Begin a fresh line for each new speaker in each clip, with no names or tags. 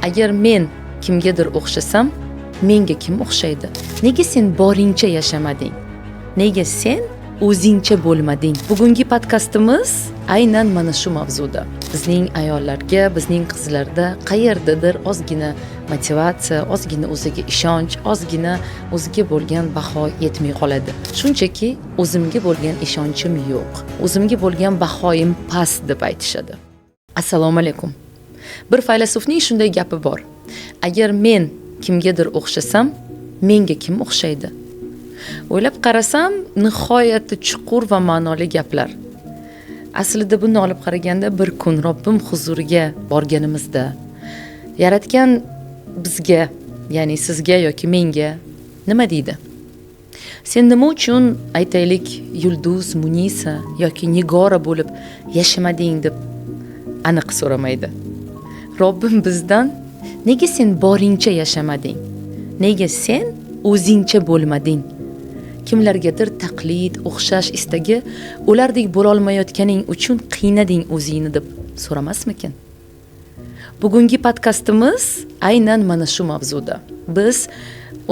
Agar men kimgadir o'xshasam, menga kim o'xshaydi? Nega sen boringcha yashamading? Nega sen o'zingcha bo'lmading? Bugungi podkastimiz aynan mana shu mavzuda. Bizning ayollarga, bizning qizlarda qayerdadir ozgina motivatsiya, ozgina o'ziga ishonch, ozgina o'ziga bo'lgan baho yetmay qoladi. Shunchaki o'zimga bo'lgan ishonchim yo'q, o'zimga bo'lgan bahoyim past deb aytishadi. Assalomu alaykum. Bir faylasufning shunday gapi bor. Agar men kimgadir o'xshasam, menga kim o'xshaydi? O'ylab qarasam, nihoyatda chuqur va ma'noli gaplar. Aslida buni olib qaraganda bir kun Robbim huzuriga borganimizda yaratgan bizga, ya'ni sizga yoki menga nima deydi? Sen nima uchun aytaylik Yulduz, Munisa yoki Nigora bo'lib yashamading deb aniq so'ramaydi. Robbim bizdan nega sen boringcha yashamading? Nega sen o'zingcha bo'lmading? Kimlargadir taqlid, o'xshash istagi, ulardek bo'la olmayotganing uchun qiynading o'zingni deb so'ramasmikin? Bugungi podkastimiz aynan mana shu mavzuda. Biz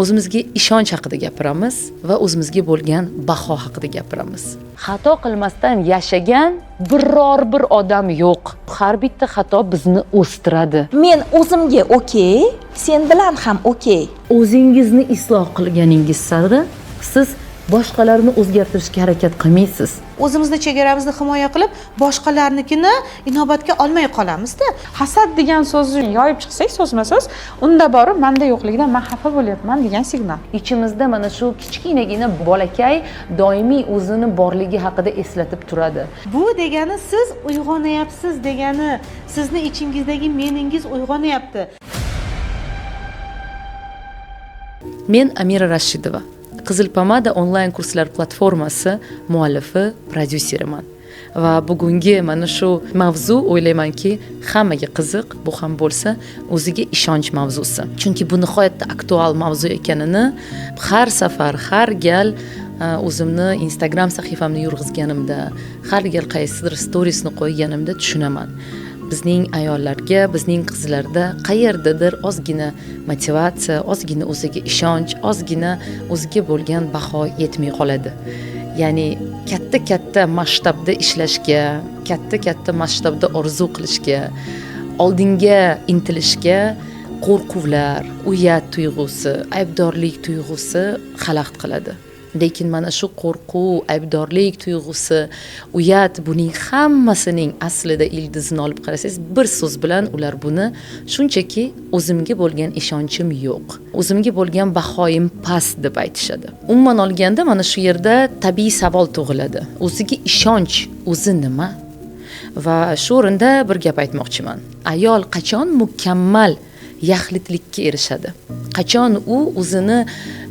o'zimizga ishonch haqida gapiramiz va o'zimizga bo'lgan baho haqida gapiramiz. Xato qilmasdan yashagan biror bir odam yo'q. Har bitta xato bizni o'stiradi.
Men o'zimga okey, sen bilan ham okey.
O'zingizni isloh qilganingiz sari siz boshqalarni o'zgartirishga harakat qilmaysiz.
O'zimizni chegaramizni himoya qilib, boshqalarnikini inobatga olmay qolamiz-da.
Hasad degan so'zni yoyib chiqsak so'zma-so'z, unda borib menda yo'qligidan men xafa bo'lyapman degan signal.
Ichimizda mana shu kichkinagina bolakay doimiy o'zini borligi haqida eslatib turadi.
Bu degani siz uyg'onyapsiz degani, sizni ichingizdagi meningiz uyg'onyapti.
Men Amira Rashidova, Qizil Pomada onlayn kurslar platformasi muallifi, prodyuseriman. Va bugungi mana shu mavzu o'ylaymanki, hammaga qiziq, bu ham bo'lsa o'ziga ishonch mavzusi. Chunki bu nihoyatda aktual mavzu ekanini har safar, har gal o'zimni Instagram sahifamni yurg'izganimda, har gal qaysidir storiesni qo'yganimda tushunaman. Bizning ayollarga, bizning qizlarda qayerdadir ozgina motivatsiya, ozgina o'ziga ishonch, ozgina o'ziga bo'lgan baho yetmay qoladi. Ya'ni katta masshtabda ishlashga, katta masshtabda orzu qilishga, oldinga intilishga qo'rquvlar, uyat tuyg'usi, aybdorlik tuyg'usi xalaqit qiladi. Lekin mana shu qo'rquv, aybdorlik tuyg'usi, uyat, buning hammasining aslida ildizini olib qarasangiz, bir so'z bilan ular buni shunchaki o'zimga bo'lgan ishonchim yo'q, o'zimga bo'lgan bahoyim past deb aytishadi. Umuman olganda mana shu yerda tabiiy savol tug'iladi. O'ziga ishonch o'zi nima? Va shu o'rinda bir gap aytmoqchiman. Ayol qachon mukammal yaxlitlikka erishadi? Qachon u o'zini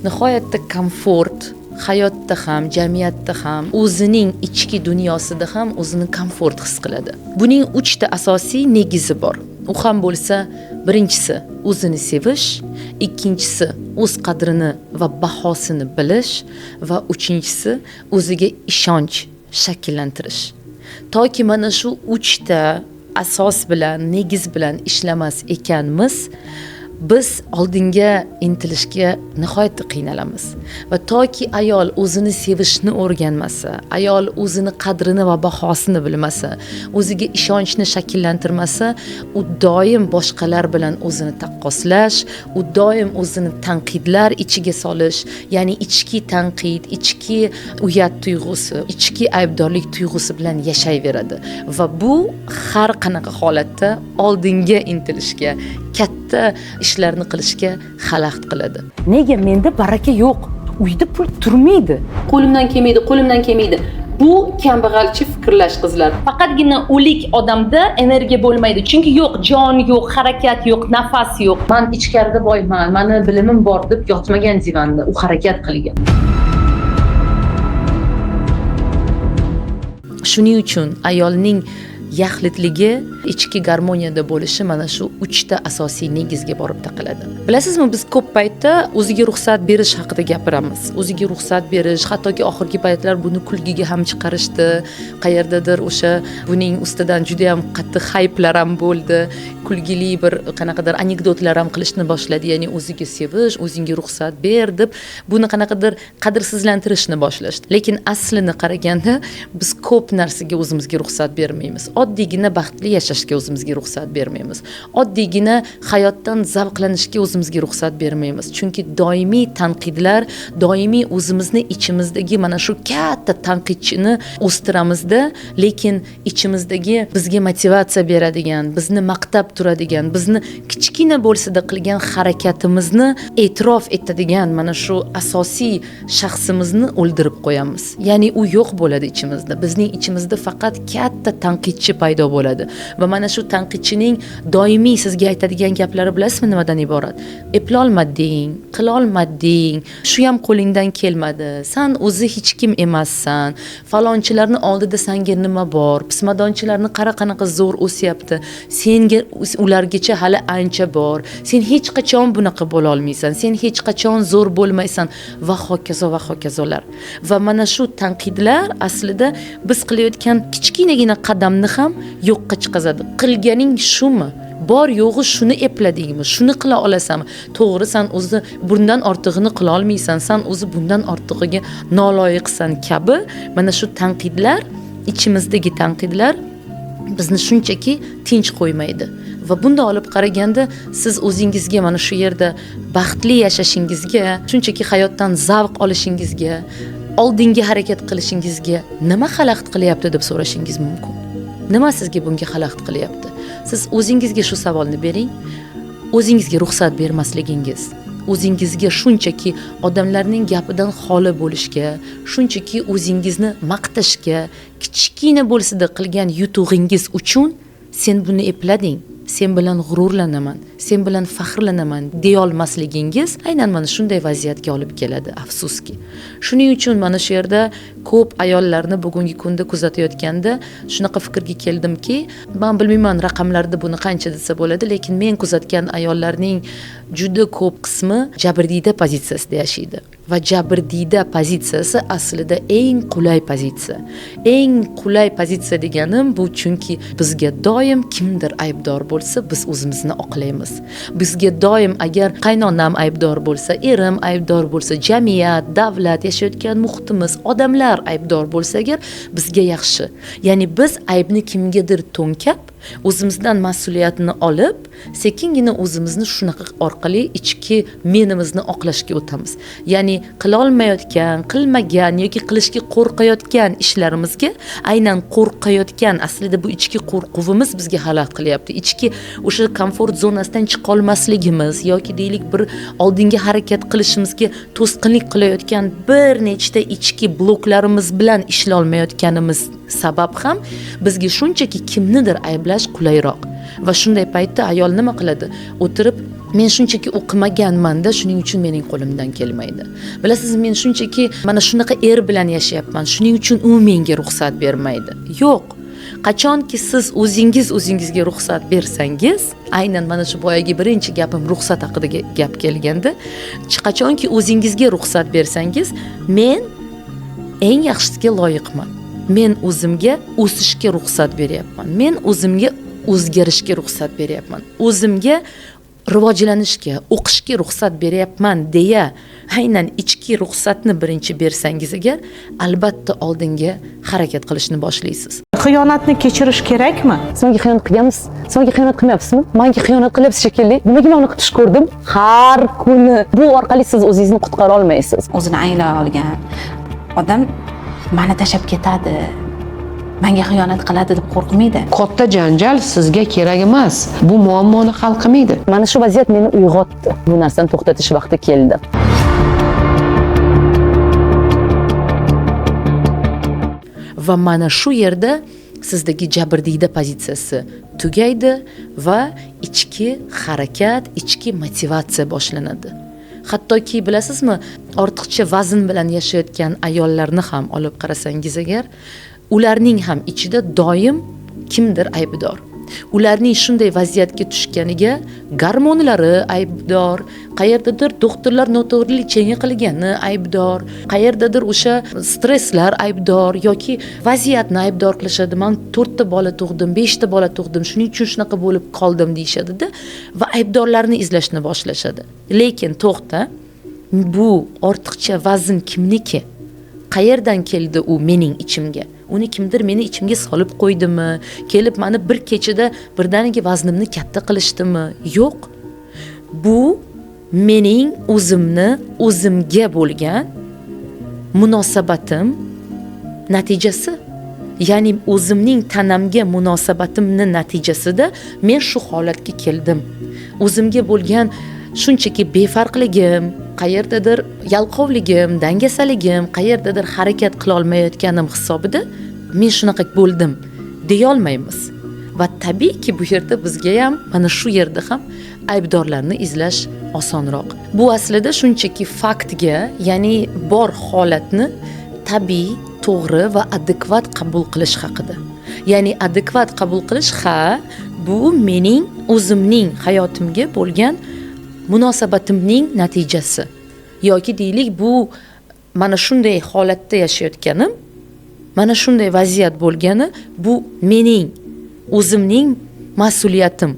nihoyatda komfort, hayotda ham, jamiyatda ham, o'zining ichki dunyosida ham o'zini komfort his qiladi. Buning 3 ta asosiy negizi bor. U ham bo'lsa, birinchisi o'zini sevish, ikkinchisi o'z qadrini va bahosini bilish va uchinchisi o'ziga ishonch shakllantirish. Toki mana shu 3 ta asos bilan, negiz bilan ishlamas ekanmiz, biz oldinga intilishga nihoyatda qiynalamiz. Va toki ayol o'zini sevishni o'rganmasa, ayol o'zini qadrini va bahosini bilmasa, o'ziga ishonchni shakllantirmasa, u doim boshqalar bilan o'zini taqqoslash, u doim o'zini tanqidlar ichiga solish, ya'ni ichki tanqid, ichki uyat tuyg'usi, ichki aybdorlik tuyg'usi bilan yashayveradi. Va bu har qanaqa holatda oldinga intilishga, katta ishlarni qilishga xalaqit qiladi. Nega menda baraka yo'q? Uyda pul turmaydi. Qo'limdan kelmaydi. Bu kambag'alchi fikrlash qizlar. Faqatgina o'lik odamda energiya bo'lmaydi. Chunki yo'q, jon yo'q, harakat yo'q, nafas yo'q. Men ichkarida boyman, meni bilimim bor deb yotmagan divanda, u harakat qilgan. Shuning uchun ayolning yaxlitligi, ichki garmoniyada bo'lishi mana shu 3 ta asosiy negizga borib taqaladi. Bilasizmi, biz ko'p paytda o'ziga ruxsat berish haqida gapiramiz. O'ziga ruxsat berish, hattoki oxirgi paytlar buni kulgiga ham chiqarishdi. Qayerdadir o'sha buning ustidan juda ham qattiq hayplar ham bo'ldi. Kulgili bir qanaqadir anekdotlar ham qilishni boshladi. Ya'ni o'ziga sevish, o'zingga ruxsat ber deb buni qanaqadir qadrsizlantirishni boshlashdi. Lekin aslini qaraganda biz ko'p narsaga o'zimizga ruxsat bermaymiz. Oddiygina baxtli yashashga o'zimizga ruxsat bermaymiz. Oddiygina hayotdan zavqlanishga o'zimizga ruxsat bermaymiz. Chunki doimiy tanqidlar, doimiy o'zimizni ichimizdagi mana shu katta tanqidchini o'stiramizda, lekin ichimizdagi bizga motivatsiya beradigan, bizni maqtab turadigan, bizni kichkina bo'lsa-da qilgan harakatimizni e'tirof etadigan mana shu asosiy shaxsimizni o'ldirib qo'yamiz. Ya'ni u yo'q bo'ladi ichimizda. Bizning ichimizda faqat katta tanqidchi paydo bo'ladi va mana shu tanqidchining doimiy sizga aytadigan gaplari bilasizmi nimadan iborat? Eplolmading, qilolmading, shu ham qo'lingdan kelmadi, san o'zi hech kim emassan, falonchilarni oldida senga nima bor, pismadonchilarni qanaqa zo'r o'syapti, senga ulargacha hali ancha bor, sen hech qachon bunaqa bo'la olmaysan, sen hech qachon zo'r bo'lmaysan va hokazo va hokazolar. Va mana shu tanqidlar aslida biz qilayotgan kichkinagina qadamni ham yo'qqa chiqazadi. Qilganing shumi? Bor yo'g'i shuni epladingmi? Shuni qila olasanmi? To'g'ri, san o'zi bundan ortig'ini qila olmaysan, san o'zi bundan ortig'iga noloyiqsan kabi mana shu tanqidlar, ichimizdagi tanqidlar bizni shunchaki tinch qo'ymaydi. Va bunda olib qaraganda siz o'zingizga mana shu yerda baxtli yashashingizga, shunchaki hayotdan zavq olishingizga, oldinga harakat qilishingizga nima xalaqit qilyapti deb so'rashingiz mumkin. Nima sizga bunga xalaqit qilyapti? Siz o'zingizga shu savolni bering. O'zingizga ruxsat bermasligingiz, o'zingizga shunchaki odamlarning gapidan xoli bo'lishga, shunchaki o'zingizni maqtashga, kichkina bo'lsa-da qilgan yutug'ingiz uchun sen buni eplading, sen bilan g'ururlanaman, sen bilan faxrlanaman deya olmasligingiz aynan mana shunday vaziyatga olib keladi, afsuski. Shuning uchun mana shu yerda ko'p ayollarni bugungi kunda kuzatayotganda shunaqa fikrga keldimki, men bilmayman raqamlarda buni qancha desa bo'ladi, lekin men kuzatgan ayollarning juda ko'p qismi jabrdiyda pozitsiyasida yashaydi. Va jabrdiyda pozitsiyasi aslida eng qulay pozitsiya. Eng qulay pozitsiya deganim bu, chunki bizga doim kimdir aybdor bo'lsa, biz o'zimizni oqlaymiz. Bizga doim agar qaynonam aybdor bo'lsa, erim aybdor bo'lsa, jamiyat, davlat, yashayotgan muhitimiz, odamlar aybdor bo'lsa agar bizga yaxshi. Ya'ni biz aybni kimgadir to'nkab, o'zimizdan mas'uliyatni olib, sekingina o'zimizni shunaqa orqali ichki menimizni oqlashga o'tamiz. Ya'ni qila olmayotgan, qilmagan yoki qilishga qo'rqayotgan ishlarimizga aynan qo'rqayotgan, aslida bu ichki qo'rquvimiz bizga xalaqit qilyapti. Ichki o'sha komfort zonasidan chiqa olmasligimiz yoki deylik bir oldinga harakat qilishimizga to'sqinlik qilayotgan bir nechta ichki bloklarimiz bilan ishlay olmayotganimiz sabab ham bizga shunchaki kimnidir ayblash qulayroq. Va shunday paytda ayol nima qiladi? O'tirib, men shunchaki o'qimaganman-da, shuning uchun mening qo'limdan kelmaydi. Bilasiz, men shunchaki mana shunaqa er bilan yashayapman, shuning uchun u menga ruxsat bermaydi. Yo'q. Qachonki siz o'zingizga ruxsat bersangiz, aynan mana shu boyagi birinchi gapim ruxsat haqida gap kelganda, qachonki o'zingizga ruxsat bersangiz, men eng yaxshisiga loyiqman. Men o'zimga o'sishga ruxsat beryapman. Men o'zimga o'zgarishga ruxsat beryapman. O'zimga rivojlanishga, o'qishga ruxsat beryapman deya, aynan ichki ruxsatni birinchi bersangiz agar, albatta oldinga harakat qilishni boshlaysiz.
Xiyonatni kechirish kerakmi?
Senga xiyonat qilganmiz, senga xiyonat qilmayapsizmi? Menga xiyonat qilyapsiz shekilli. Nimaga men uni tush ko'rdim? Har kuni bu orqali siz o'zingizni qutqara olmaysiz.
O'zini anglay olgan odam meni tashlab ketadi, menga xiyonat qiladi deb qo'rqmaydi.
Katta janjal sizga kerak emas. Bu muammoni hal qilmaydi.
Mana shu vaziyat meni uyg'otdi. Bu narsani to'xtatish vaqti keldi. Va mana shu yerda sizdagi jabrdiyda pozitsiyasi tugaydi va ichki harakat, ichki motivatsiya boshlanadi. Hattoki bilasizmi, ortiqcha vazn bilan yashayotgan ayollarni ham olib qarasangiz agar, ularning ham ichida doim kimdir aybdor. Ularning shunday vaziyatga tushganiga gormonlari aybdor, qayerdadir doktorlar noto'g'rilik qilgani aybdor, qayerdadir o'sha stresslar aybdor yoki vaziyatni aybdor qilishadi. Men 4 ta bola tug'dim, 5 ta bola tug'dim, shuning uchun shunaqa bo'lib qoldim deyishadi-da va aybdorlarni izlashni boshlashadi. Lekin to'xta, bu ortiqcha vazn kimniki? Qayerdan keldi u mening ichimga? Uni kimdir meni ichimga solib qo'ydimi? Kelib meni bir kechada birdaniga vaznimni katta qilishdimi? Yo'q. Bu mening o'zimga bo'lgan munosabatim natijasi. Ya'ni o'zimning tanamga munosabatimni natijasida men shu holatga keldim. O'zimga bo'lgan shunchaki befarqligim, qayerdadir yalqovligim, dangasaligim, qayerdadir harakat qila olmayotganim hisobida men shunaqa bo'ldim deya olmaymiz. Va tabiiyki bu yerda bizga ham mana shu yerda ham aybdorlarni izlash osonroq. Bu aslida shunchaki faktga, ya'ni bor holatni tabiiy, to'g'ri va adekvat qabul qilish haqida. Ya'ni adekvat qabul qilish, bu mening o'zimning hayotimga bo'lgan munosabatimning natijasi. Yoki deylik, bu mana shunday holatda yashayotganim, mana shunday vaziyat bo'lgani, bu mening o'zimning mas'uliyatim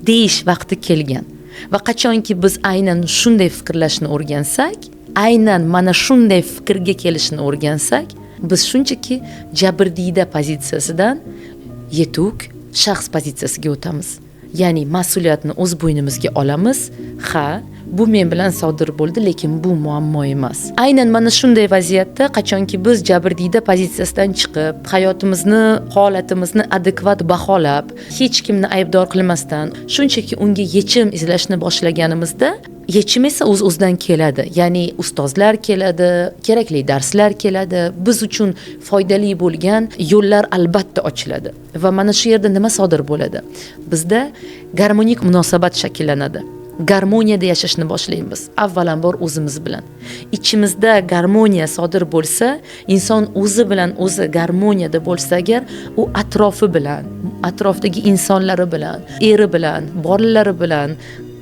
deyish vaqti kelgan. Va qachonki biz aynan shunday fikrlashni o'rgansak, aynan mana shunday fikrga kelishni o'rgansak, biz shunchaki jabrdiyda pozitsiyasidan yetuk shaxs pozitsiyasiga o'tamiz. Ya'ni mas'uliyatni o'z bo'ynimizga olamiz. Bu men bilan sodir bo'ldi, lekin bu muammo emas. Aynan mana shunday vaziyatda qachonki biz jabrdiyda pozitsiyasidan chiqib, hayotimizni, holatimizni adekvat baholab, hech kimni aybdor qilmasdan, shunchaki unga yechim izlashni boshlaganimizda, yechim esa o'z-o'zidan keladi. Ya'ni ustozlar keladi, kerakli darslar keladi, biz uchun foydali bo'lgan yo'llar albatta ochiladi. Va mana shu yerda nima sodir bo'ladi? Bizda garmonik munosabat shakllanadi. Garmoniyada yashashni boshlaymiz. Avvalambor o'zimiz bilan. Ichimizda garmoniya sodir bo'lsa, inson o'zi bilan o'zi garmoniyada bo'lsa agar, u atrofi bilan, atrofdagi insonlari bilan, eri bilan, bolalari bilan,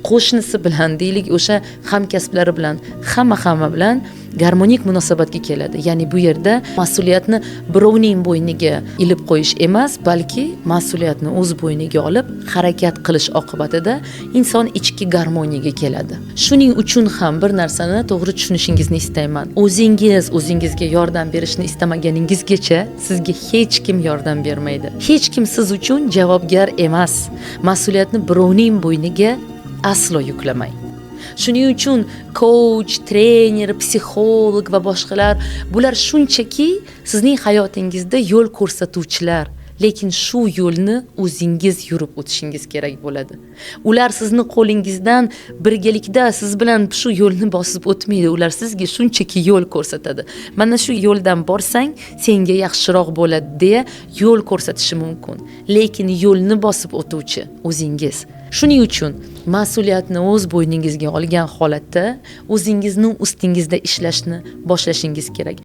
qo'shnisi bilan, deylik o'sha hamkasblari bilan, hamma bilan garmonik munosabatga keladi. Ya'ni bu yerda mas'uliyatni birovning bo'yniga ilib qo'yish emas, balki mas'uliyatni o'z bo'yniga olib harakat qilish oqibatida inson ichki garmoniyaga keladi. Shuning uchun ham bir narsani to'g'ri tushunishingizni istayman. O'zingizga yordam berishni istamaganingizgacha sizga hech kim yordam bermaydi. Hech kim siz uchun javobgar emas. Mas'uliyatni birovning bo'yniga aslo yuklamang. Shuning uchun coach, trener, psixolog va boshqalar, bular shunchaki sizning hayotingizda yo'l ko'rsatuvchilar. Lekin shu yo'lni o'zingiz yurib o'tishingiz kerak bo'ladi. Ular sizni qo'lingizdan birgalikda siz bilan shu yo'lni bosib o'tmaydi. Ular sizga shunchaki yo'l ko'rsatadi. Mana shu yo'ldan borsang, senga yaxshiroq bo'ladi deya yo'l ko'rsatishi mumkin. Lekin yo'lni bosib o'tuvchi o'zingiz. Shuning uchun mas'uliyatni o'z bo'yningizga olgan holatda o'zingizni ustingizda ishlashni boshlashingiz kerak.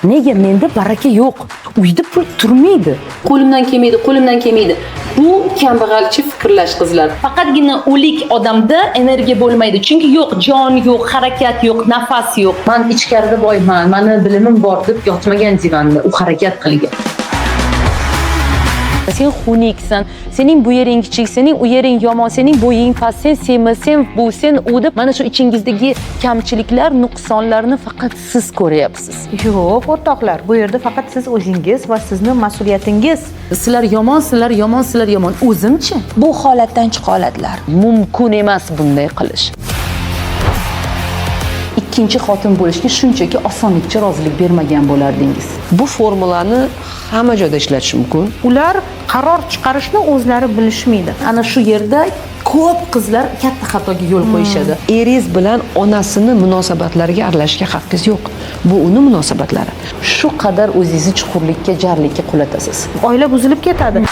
Nega menda baraka yo'q? Uyda pul turmaydi.
Qo'limdan kelmaydi. Bu kambag'alchi fikrlash qizlar. Faqatgina o'lik odamda energiya bo'lmaydi. Chunki yo'q, jon yo'q, harakat yo'q, nafas yo'q. Men ichkarida boyman, meni bilimim bor deb yotmagan divanda u harakat qilgan. Sen xunuksan, sening bu yering kichik, sening u yering yomon, sening bo'ying past, sen semiz, sen bu, sen u deb mana shu ichingizdagi kamchiliklar, nuqsonlarni faqat siz ko'ryapsiz.
Yo'q, o'rtoqlar, bu yerda faqat siz o'zingiz va sizni mas'uliyatingiz.
Sizlar yomon. O'zimchi?
Bu holatdan chiqa oladilar.
Mumkin emas bunday qilish. Ikkinchi xotin bo'lishga shunchaki osonlikcha rozilik bermagan bo'lardingiz.
Bu formulani hamma joyda ishlatish mumkin.
Ular qaror chiqarishni o'zlari bilishmaydi.
Ana shu yerda ko'p qizlar katta xatoga yo'l qo'yishadi.
Eringiz bilan onasini munosabatlariga aralashishga haqqingiz yo'q. Bu uni munosabatlari.
Shu qadar o'zingizni chuqurlikka, jarlikka qulatasiz.
Oila buzilib ketadi.